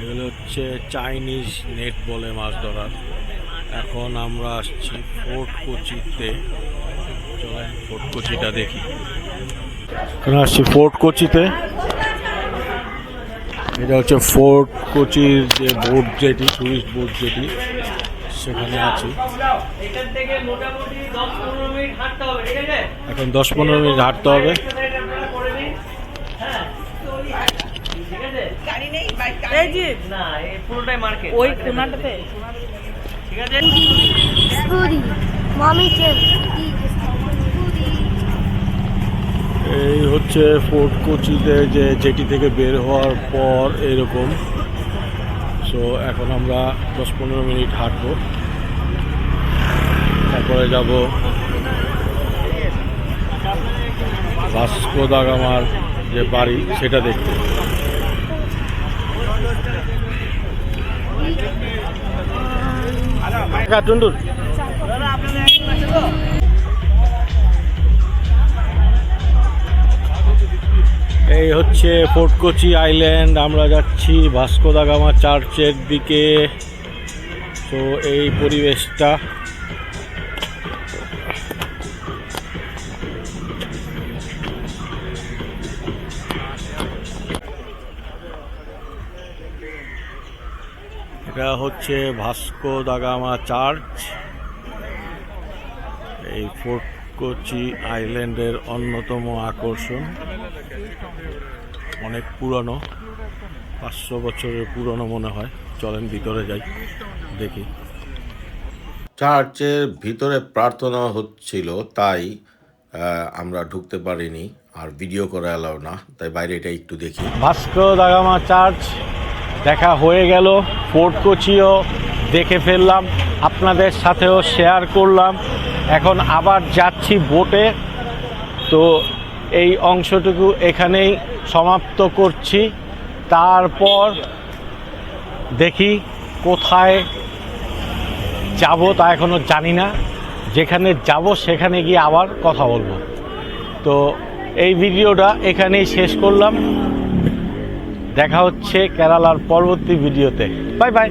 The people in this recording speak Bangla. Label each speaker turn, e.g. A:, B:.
A: এগুলো হচ্ছে চাইনিজ নেট বলে মাছ ধরার। এখন আমরা আসছি ফোর্ট কোচিতে। চলেন ফোর্ট কোচিটা দেখি। এখন আসছি ফোর্ট কোচিতে। এটা হচ্ছে ফোর্ট কোচির যে বোট যেটি, টুরিস্ট বোট যেটি, সেখানে আছি। এখন 10-15 মিনিট হাঁটতে হবে। এই হচ্ছে ফোর্ট কোচিতে যে জেটি থেকে বের হওয়ার পর এরকম। সো এখন আমরা 10-15 মিনিট হাঁটবো, তারপরে যাব ভাস্কো দা গামার যে বাড়ি সেটা দেখতে। টুন্ডুর এই হচ্ছে ফোর্ট কোচি আইল্যান্ড। আমরা যাচ্ছি ভাস্কো দা গামা চার্চের দিকে। তো এই পরিবেশটা, এটা হচ্ছে ভাস্কো দা গামা চার্চ। এই ফোর্ট কোচি আইল্যান্ডের অন্যতম আকর্ষণ। অনেক পুরনো, 500 বছরের পুরনো মনে হয়। চলেন ভিতরে যাই, দেখি।
B: চার্চের ভিতরে প্রার্থনা হচ্ছিল, তাই আমরা ঢুকতে পারিনি, আর ভিডিও করা এলাও না, তাই বাইরে এটা একটু দেখি।
A: ভাস্কো দা গামা চার্চ দেখা হয়ে গেল, ফোর্ট কোচিও দেখে ফেললাম, আপনাদের সাথেও শেয়ার করলাম। এখন আবার যাচ্ছি বোটে। তো এই অংশটুকু এখানেই সমাপ্ত করছি। তারপর দেখি কোথায় যাব, তা এখনও জানি না। যেখানে যাব সেখানে গিয়ে আবার কথা বলবো। তো এই ভিডিওটা এখানেই শেষ করলাম। দেখা হচ্ছে কেরালার পরবর্তী ভিডিওতে। Bye bye.